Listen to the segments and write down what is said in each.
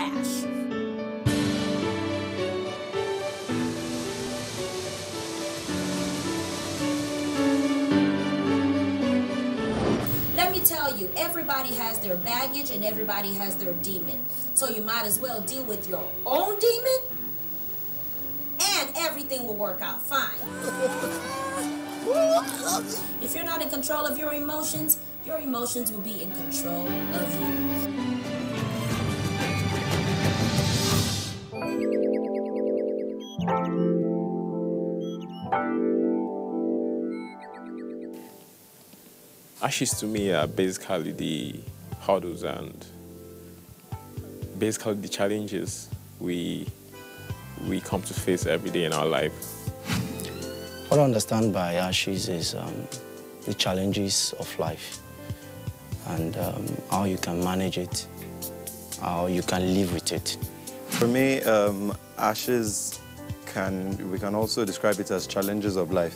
trash. Let me tell you, everybody has their baggage and everybody has their demon. So you might as well deal with your own demon and everything will work out fine. If you're not in control of your emotions will be in control of you. Ashes to me are basically the hurdles and basically the challenges we come to face every day in our life. What I understand by ashes is the challenges of life and how you can manage it, how you can live with it. For me, ashes we can also describe it as challenges of life.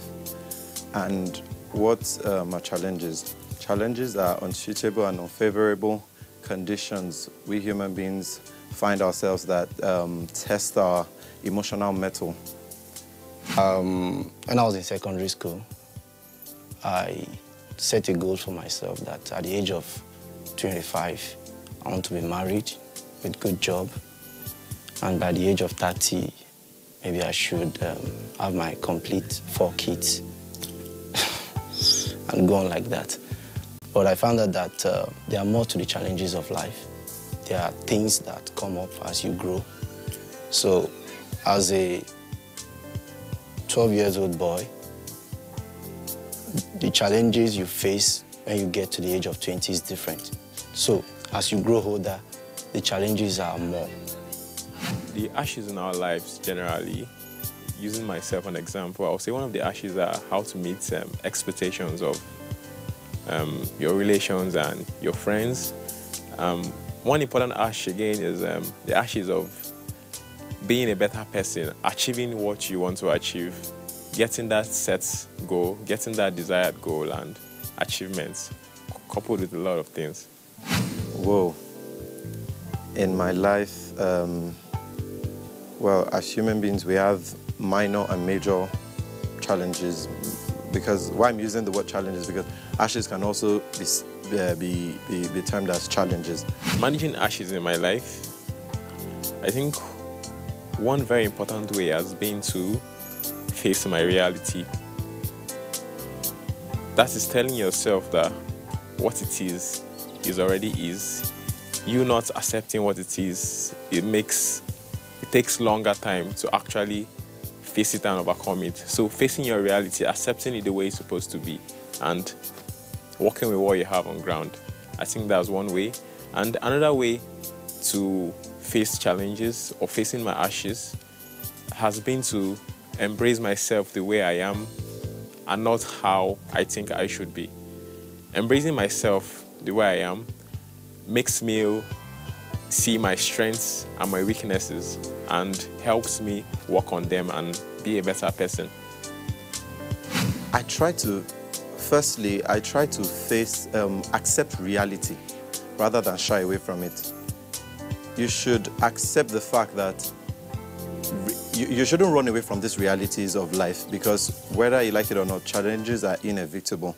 And what are challenges? Challenges are unsuitable and unfavorable conditions we human beings find ourselves that test our emotional mettle. When I was in secondary school, I set a goal for myself that at the age of 25, I want to be married with a good job. And by the age of 30, maybe I should have my complete 4 kids and go on like that. But I found out that there are more to the challenges of life. There are things that come up as you grow. So as a 12-year-old boy, the challenges you face when you get to the age of 20 is different. So as you grow older, the challenges are more. The ashes in our lives generally, using myself as an example, I would say one of the ashes are how to meet expectations of your relations and your friends. One important ash again is the ashes of being a better person, achieving what you want to achieve, getting that set goal, getting that desired goal and achievements, coupled with a lot of things. Whoa. In my life, well, as human beings, we have minor and major challenges. Because why I'm using the word challenges, because ashes can also be termed as challenges. Managing ashes in my life, I think one very important way has been to face my reality. That is telling yourself that what it is already is. You not accepting what it is, it takes longer time to actually face it and overcome it. So facing your reality, accepting it the way it's supposed to be, and working with what you have on ground. I think that's one way. And another way to face challenges or facing my ashes has been to embrace myself the way I am and not how I think I should be. Embracing myself the way I am makes me see my strengths and my weaknesses and helps me work on them and be a better person. Firstly, I try to accept reality rather than shy away from it. You should accept the fact that you shouldn't run away from these realities of life, because whether you like it or not, challenges are inevitable.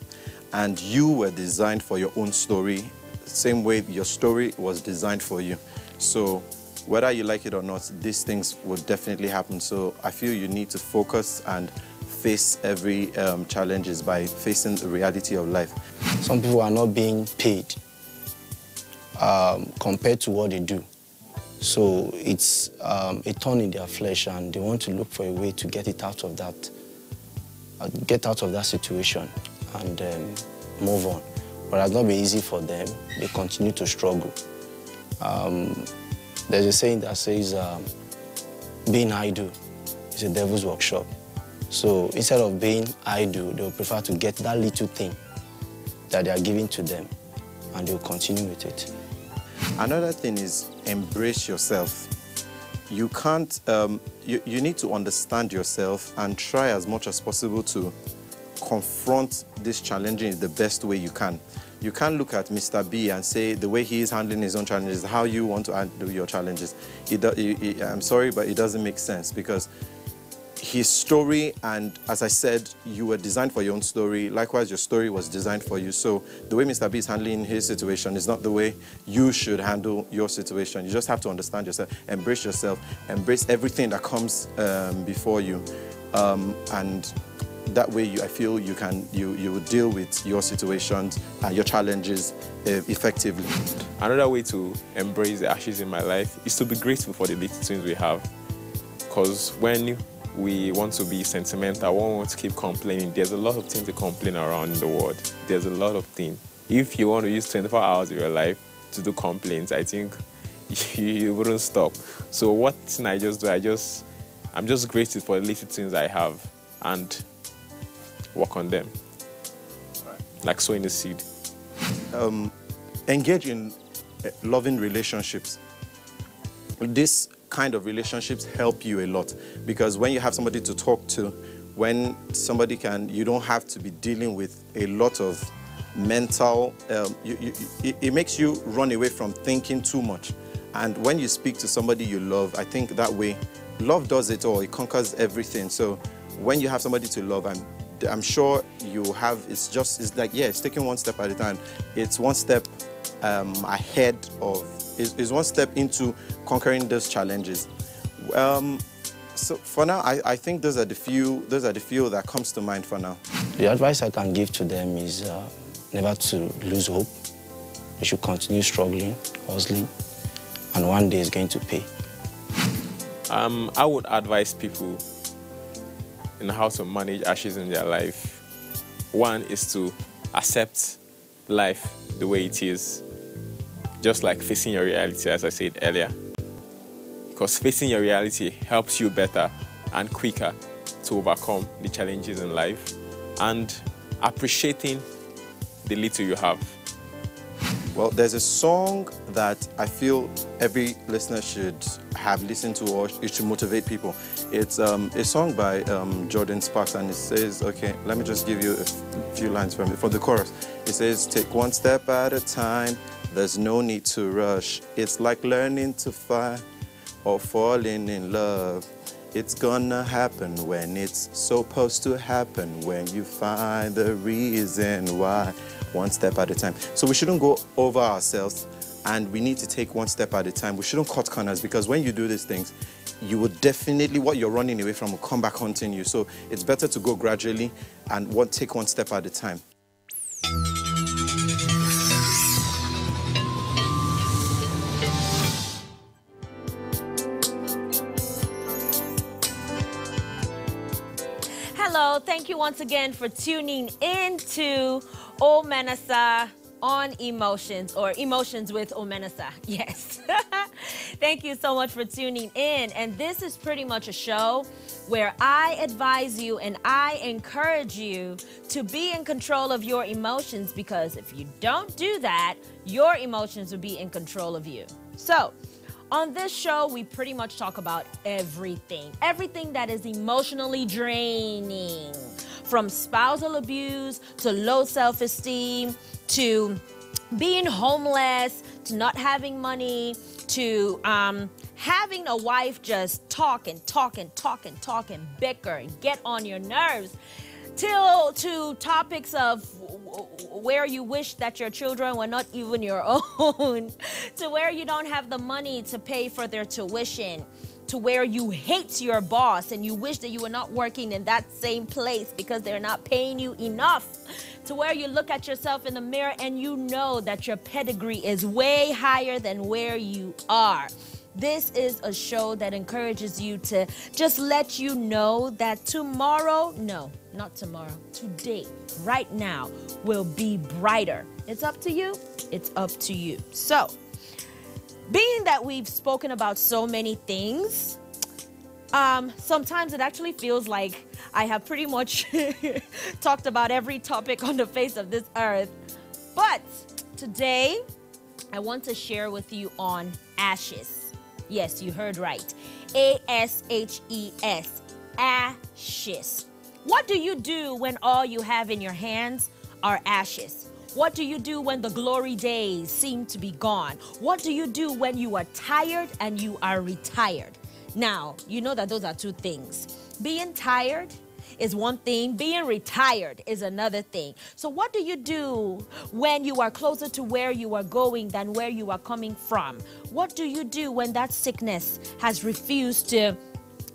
And you were designed for your own story, same way your story was designed for you. So whether you like it or not, these things will definitely happen. So I feel you need to focus and face every challenges by facing the reality of life. Some people are not being paid compared to what they do. So it's a thorn in their flesh, and they want to look for a way to get it out of that, situation and move on. But it has not been easy for them. They continue to struggle. There's a saying that says, being idle is a devil's workshop. So instead of being idle, they'll prefer to get that little thing that they are giving to them, and they'll continue with it. Another thing is embrace yourself. You can't, you need to understand yourself and try as much as possible to confront this challenge in the best way you can. You can't look at Mr. B and say the way he is handling his own challenges, how you want to handle your challenges. I'm sorry, but it doesn't make sense, because his story, and as I said, you were designed for your own story. Likewise, your story was designed for you. So the way Mr. B is handling his situation is not the way you should handle your situation. You just have to understand yourself, embrace everything that comes before you. And that way, I feel you will deal with your situations and your challenges effectively. Another way to embrace the ashes in my life is to be grateful for the little things we have. Because when we want to be sentimental, we want to keep complaining, there's a lot of things to complain around in the world. There's a lot of things. If you want to use 24 hours of your life to do complaints, I think you wouldn't stop. So what can I just do? I'm just grateful for the little things I have and work on them. Like sowing the seed. Engage in loving relationships. This kind of relationships help you a lot, because when you have somebody to talk to, when somebody you don't have to be dealing with a lot of mental, it makes you run away from thinking too much. And when you speak to somebody you love, I think that way, love does it all. It conquers everything. So when you have somebody to love, I'm sure you have, it's like, yeah, it's taking one step at a time. It's one step ahead of, is one step into conquering those challenges. So for now, I think those are the few that comes to mind for now. The advice I can give to them is never to lose hope. They should continue struggling, hustling, and one day it's going to pay. I would advise people in how to manage ashes in their life. One is to accept life the way it is, just like facing your reality, as I said earlier. Because facing your reality helps you better and quicker to overcome the challenges in life, and appreciating the little you have. Well, there's a song that I feel every listener should have listened to, or it should motivate people. It's a song by Jordan Sparks, and it says, okay, let me just give you a few lines from it. For the chorus, it says, take one step at a time, there's no need to rush. It's like learning to fly or falling in love. It's gonna happen when it's supposed to happen, when you find the reason why. One step at a time. So we shouldn't go over ourselves, and we need to take one step at a time. We shouldn't cut corners, because when you do these things, you will definitely, what you're running away from will come back haunting you. So it's better to go gradually and take one step at a time. Hello, thank you once again for tuning in to Omenasa on Emotions, or Emotions with Omenasa. Yes. Thank you so much for tuning in. And this is pretty much a show where I advise you and I encourage you to be in control of your emotions, because if you don't do that, your emotions will be in control of you. So, on this show, we pretty much talk about everything that is emotionally draining, from spousal abuse to low self-esteem to being homeless to not having money to having a wife just talk and bicker and get on your nerves, to topics of where you wish that your children were not even your own, to where you don't have the money to pay for their tuition, to where you hate your boss and you wish that you were not working in that same place because they're not paying you enough, to where you look at yourself in the mirror and you know that your pedigree is way higher than where you are. This is a show that encourages you to just let you know that tomorrow, no, not tomorrow, today, right now, will be brighter. It's up to you. It's up to you. So, being that we've spoken about so many things, sometimes it actually feels like I have pretty much talked about every topic on the face of this earth. But today, I want to share with you on ashes. Yes, you heard right. A-S-H-E-S, ashes. What do you do when all you have in your hands are ashes? What do you do when the glory days seem to be gone? What do you do when you are tired and you are retired? Now, you know that those are two things. Being tired is one thing, being retired is another thing. So what do you do when you are closer to where you are going than where you are coming from? What do you do when that sickness has refused to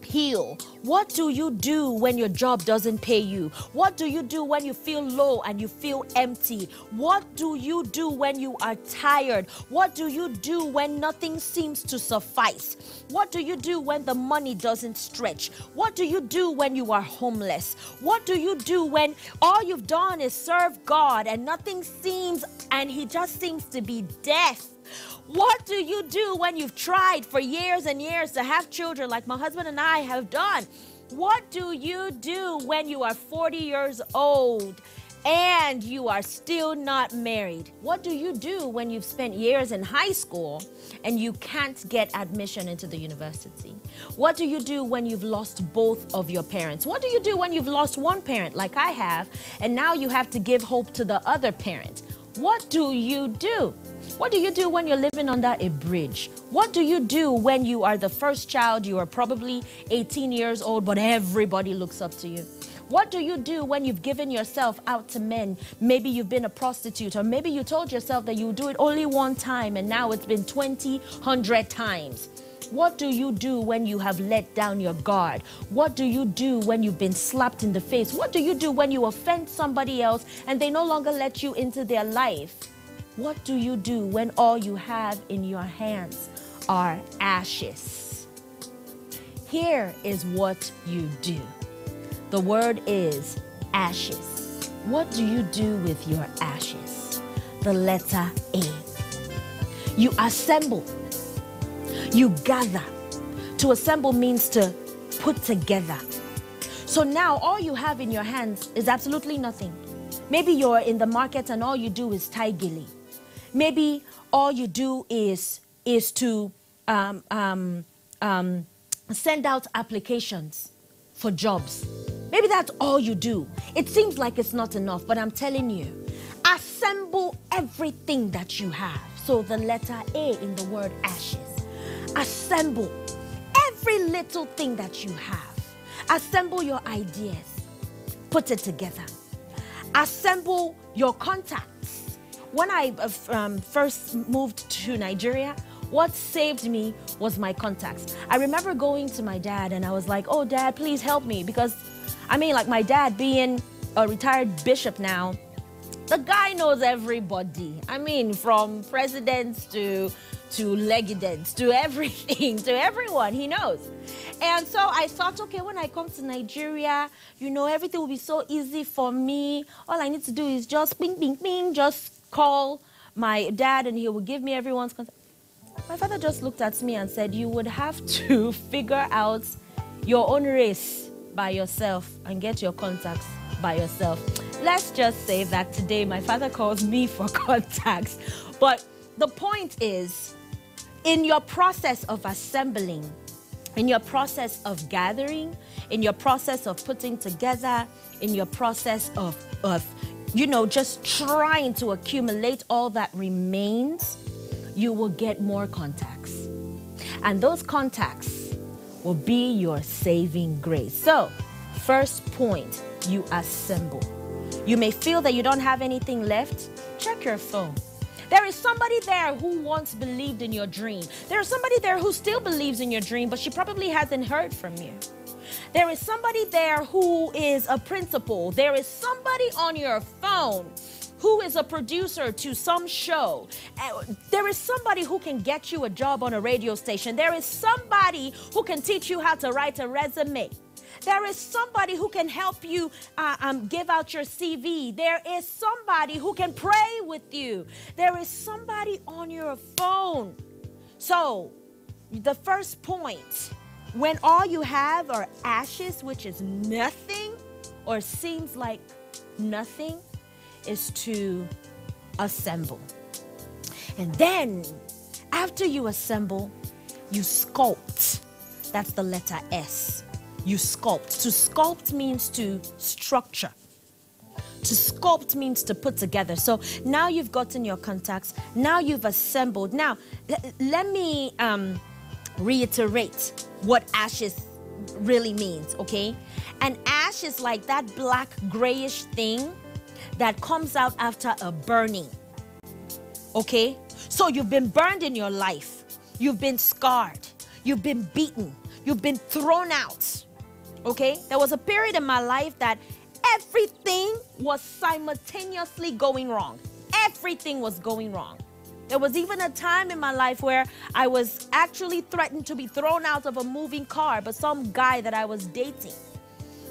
heal? What do you do when your job doesn't pay you? What do you do when you feel low and you feel empty? What do you do when you are tired? What do you do when nothing seems to suffice? What do you do when the money doesn't stretch? What do you do when you are homeless? What do you do when all you've done is serve God and nothing seems, and he just seems to be deaf? What do you do when you've tried for years and years to have children like my husband and I have done? What do you do when you are 40 years old and you are still not married? What do you do when you've spent years in high school and you can't get admission into the university? What do you do when you've lost both of your parents? What do you do when you've lost one parent like I have and now you have to give hope to the other parent? What do you do? What do you do when you're living under a bridge? What do you do when you are the first child? You are probably 18 years old, but everybody looks up to you. What do you do when you've given yourself out to men? Maybe you've been a prostitute, or maybe you told yourself that you would do it only one time and now it's been 20, 100 times. What do you do when you have let down your guard? What do you do when you've been slapped in the face? What do you do when you offend somebody else and they no longer let you into their life? What do you do when all you have in your hands are ashes? Here is what you do. The word is ashes. What do you do with your ashes? The letter A. You assemble. You gather. To assemble means to put together. So now all you have in your hands is absolutely nothing. Maybe you're in the market and all you do is tie gilly. Maybe all you do is to send out applications for jobs. Maybe that's all you do. It seems like it's not enough, but I'm telling you, assemble everything that you have. So the letter A in the word ashes. Assemble every little thing that you have. Assemble your ideas. Put it together. Assemble your contacts. When I first moved to Nigeria, what saved me was my contacts. I remember going to my dad and I was like, oh, Dad, please help me. Because, I mean, like my dad being a retired bishop now, the guy knows everybody. I mean, from presidents to legidents, to everything, to everyone, he knows. And so I thought, okay, when I come to Nigeria, you know, everything will be so easy for me. All I need to do is just bing, bing, bing, just call my dad and he will give me everyone's contact. My father just looked at me and said, you would have to figure out your own race by yourself and get your contacts by yourself. Let's just say that today my father calls me for contacts. But the point is, in your process of assembling, in your process of gathering, in your process of putting together, in your process of you know, just trying to accumulate all that remains, you will get more contacts. And those contacts will be your saving grace. So, first point, you assemble. You may feel that you don't have anything left. Check your phone. There is somebody there who once believed in your dream. There is somebody there who still believes in your dream, but she probably hasn't heard from you. There is somebody there who is a principal. There is somebody on your phone who is a producer to some show. There is somebody who can get you a job on a radio station. There is somebody who can teach you how to write a resume. There is somebody who can help you give out your CV. There is somebody who can pray with you. There is somebody on your phone. So, the first point, when all you have are ashes, which is nothing or seems like nothing, is to assemble. And then, after you assemble, you sculpt. That's the letter S. You sculpt. To sculpt means to structure. To sculpt means to put together. So now you've gotten your contacts. Now you've assembled. Now, let me reiterate what ashes really means, okay? An ash is like that black grayish thing that comes out after a burning, okay? So you've been burned in your life. You've been scarred. You've been beaten. You've been thrown out, okay? There was a period in my life that everything was simultaneously going wrong. Everything was going wrong. There was even a time in my life where I was actually threatened to be thrown out of a moving car by some guy that I was dating.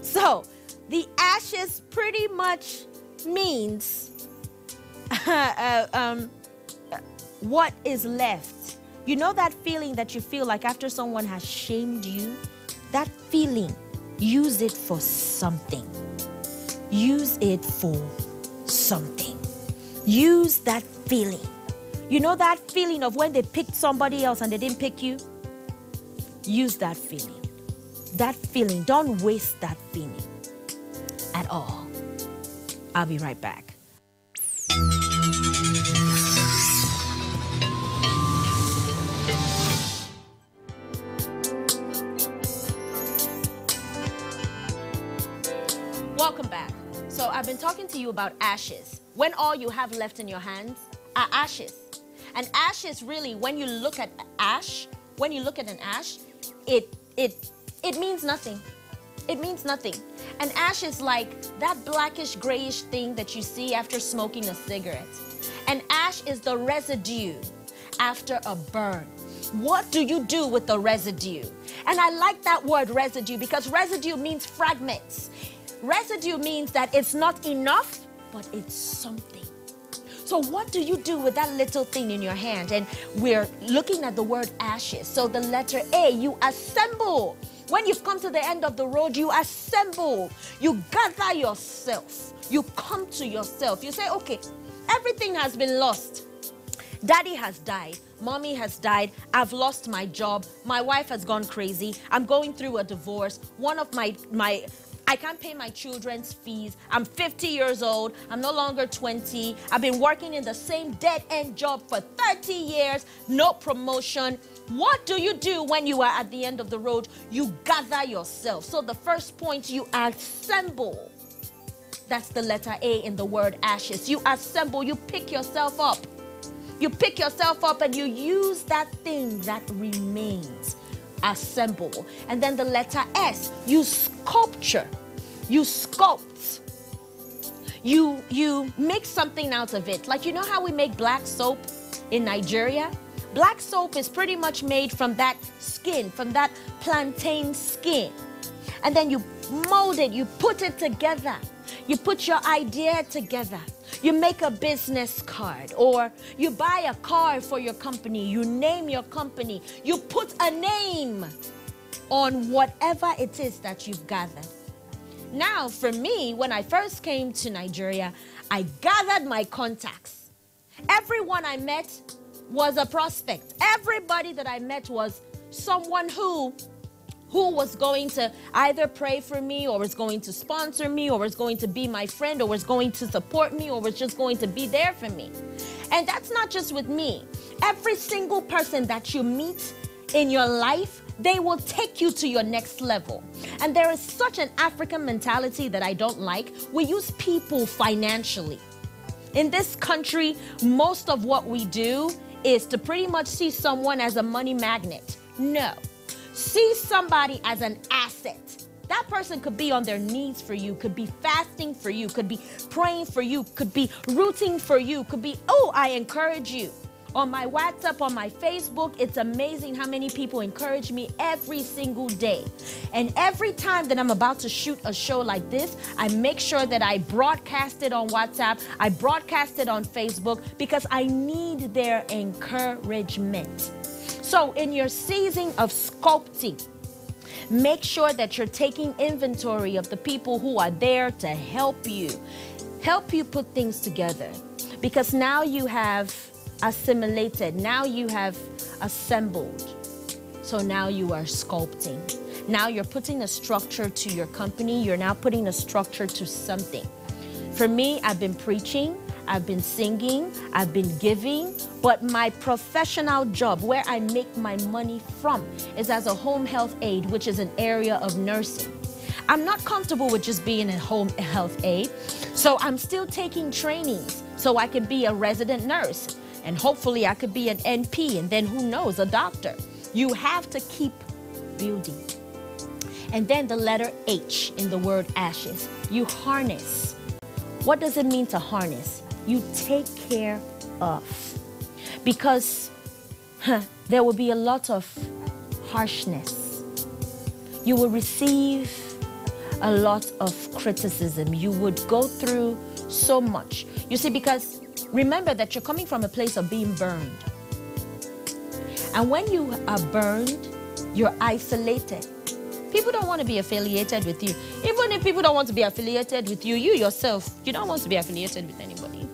So the ashes pretty much means what is left. You know that feeling that you feel like after someone has shamed you? That feeling, use it for something. Use it for something. Use that feeling. You know that feeling of when they picked somebody else and they didn't pick you? Use that feeling. That feeling. Don't waste that feeling at all. I'll be right back. Welcome back. So I've been talking to you about ashes. When all you have left in your hands are ashes. And ashes really, when you look at ash, when you look at an ash, it means nothing. It means nothing. An ash is like that blackish grayish thing that you see after smoking a cigarette. An ash is the residue after a burn. What do you do with the residue? And I like that word residue because residue means fragments. Residue means that it's not enough, but it's something. So what do you do with that little thing in your hand? And we're looking at the word ashes. So the letter A, you assemble. When you've come to the end of the road, you assemble. You gather yourself. You come to yourself. You say, okay, everything has been lost. Daddy has died. Mommy has died. I've lost my job. My wife has gone crazy. I'm going through a divorce. One of I can't pay my children's fees. I'm 50 years old. I'm no longer 20. I've been working in the same dead-end job for 30 years. No promotion. What do you do when you are at the end of the road? You gather yourself. So the first point, you assemble. That's the letter A in the word ashes. You assemble. You pick yourself up. You pick yourself up and you use that thing that remains. Assemble. And then the letter S, you sculpture. You sculpt. You make something out of it. Like, you know how we make black soap in Nigeria? Black soap is pretty much made from that skin, from that plantain skin. And then you mold it, you put it together. You put your idea together. You make a business card, or you buy a car for your company. You name your company. You put a name on whatever it is that you've gathered. Now, for me, when I first came to Nigeria, I gathered my contacts. Everyone I met was a prospect. Everybody that I met was someone who was going to either pray for me, or was going to sponsor me, or was going to be my friend, or was going to support me, or was just going to be there for me. And that's not just with me. Every single person that you meet in your life, they will take you to your next level. And there is such an African mentality that I don't like. We use people financially. In this country, most of what we do is to pretty much see someone as a money magnet. No. See somebody as an asset. That person could be on their knees for you, could be fasting for you, could be praying for you, could be rooting for you, could be, oh, I encourage you. On my WhatsApp, on my Facebook, it's amazing how many people encourage me every single day. And every time that I'm about to shoot a show like this, I make sure that I broadcast it on WhatsApp, I broadcast it on Facebook, because I need their encouragement. So in your season of sculpting, make sure that you're taking inventory of the people who are there to help you put things together. Because now you have assimilated, now you have assembled. So now you are sculpting. Now you're putting a structure to your company. You're now putting a structure to something. For me, I've been preaching, I've been singing, I've been giving, but my professional job, where I make my money from, is as a home health aide, which is an area of nursing. I'm not comfortable with just being a home health aide, so I'm still taking trainings so I can be a resident nurse, and hopefully I could be an NP, and then who knows, a doctor. You have to keep building. And then the letter H in the word ashes. You harness. What does it mean to harness? You take care of. Because there will be a lot of harshness. You will receive a lot of criticism. You would go through so much. You see, because remember that you're coming from a place of being burned. And when you are burned, you're isolated. People don't want to be affiliated with you. Even if people don't want to be affiliated with you, you yourself, you don't want to be affiliated with anybody.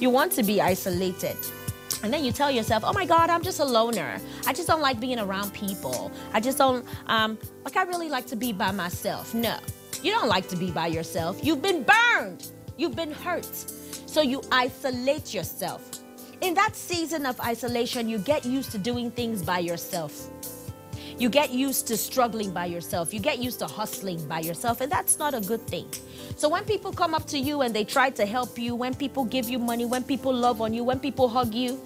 You want to be isolated. And then you tell yourself, oh my God, I'm just a loner. I just don't like being around people. I just don't, I really like to be by myself. No, you don't like to be by yourself. You've been burned. You've been hurt. So you isolate yourself. In that season of isolation, you get used to doing things by yourself. You get used to struggling by yourself. You get used to hustling by yourself, and that's not a good thing. So when people come up to you and they try to help you, when people give you money, when people love on you, when people hug you,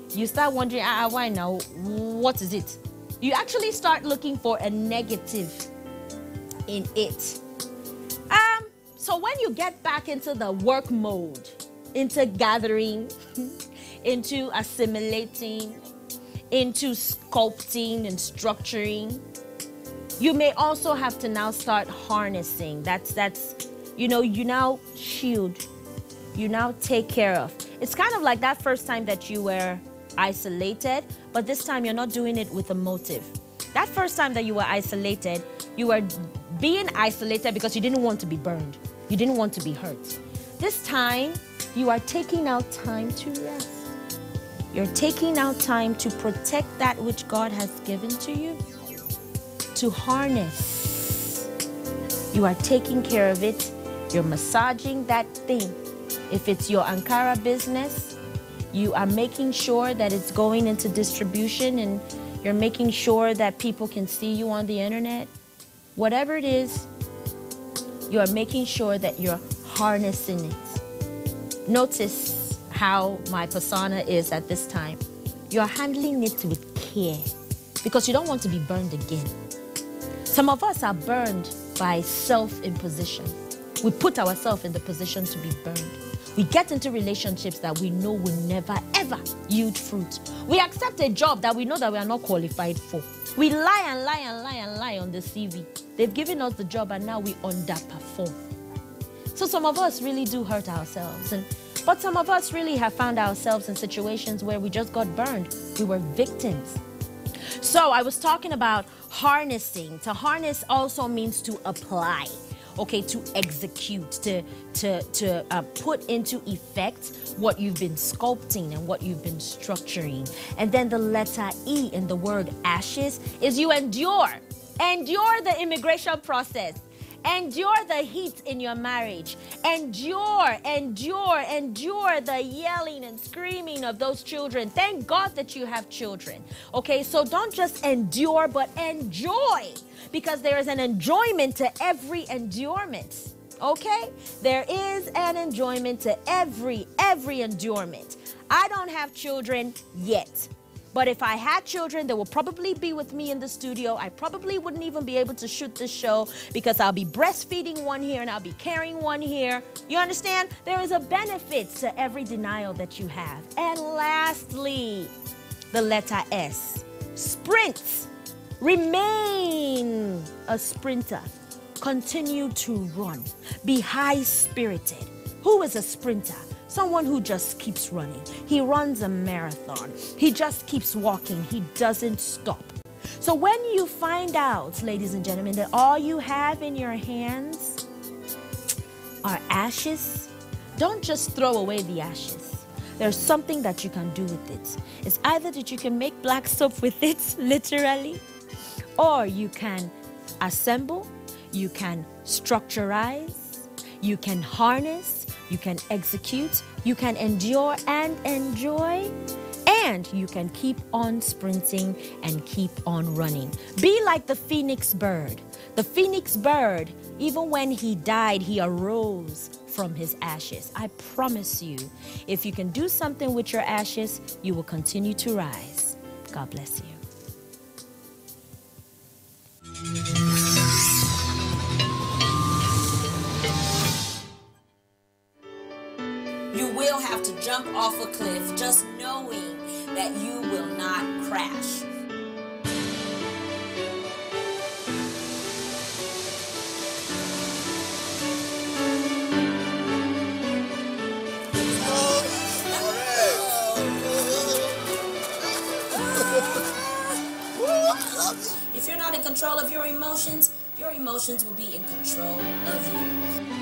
you start wondering, why now? What is it? You actually start looking for a negative in it. So when you get back into the work mode, into gathering, into assimilating, into sculpting and structuring, you may also have to now start harnessing. You now shield, you now take care of. It's kind of like that first time that you were isolated, but this time you're not doing it with a motive. That first time that you were isolated, you were being isolated because you didn't want to be burned. You didn't want to be hurt. This time, you are taking out time to rest. You're taking out time to protect that which God has given to you, to harness. You are taking care of it. You're massaging that thing. If it's your Ankara business, you are making sure that it's going into distribution, and you're making sure that people can see you on the internet. Whatever it is, you are making sure that you're harnessing it. Notice how my persona is at this time. You're handling it with care because you don't want to be burned again. Some of us are burned by self-imposition. We put ourselves in the position to be burned. We get into relationships that we know will never, ever yield fruit. We accept a job that we know that we are not qualified for. We lie and lie and lie and lie on the CV. They've given us the job and now we underperform. So some of us really do hurt ourselves. But some of us really have found ourselves in situations where we just got burned. We were victims. So I was talking about harnessing. To harness also means to apply, okay, to execute, to put into effect what you've been sculpting and what you've been structuring. And then the letter E in the word ashes is you endure. Endure the immigration process. Endure the heat in your marriage. Endure the yelling and screaming of those children. Thank God that you have children. Okay, so don't just endure, but enjoy. Because there is an enjoyment to every endurement. Okay? There is an enjoyment to every endurement. I don't have children yet. But if I had children, they will probably be with me in the studio. I probably wouldn't even be able to shoot this show because I'll be breastfeeding one here and I'll be carrying one here. You understand? There is a benefit to every denial that you have. And lastly, the letter S. Sprint. Remain a sprinter. Continue to run. Be high-spirited. Who is a sprinter? Someone who just keeps running. He runs a marathon. He just keeps walking. He doesn't stop. So when you find out, ladies and gentlemen, that all you have in your hands are ashes, don't just throw away the ashes. There's something that you can do with it. It's either that you can make black soap with it, literally, or you can assemble, you can structurize, You can harness, you can execute, you can endure and enjoy, and you can keep on sprinting and keep on running. Be like the phoenix bird. The phoenix bird, even when he died, he arose from his ashes. I promise you, if you can do something with your ashes, you will continue to rise. God bless you. You will have to jump off a cliff, just knowing that you will not crash. If you're not in control of your emotions will be in control of you.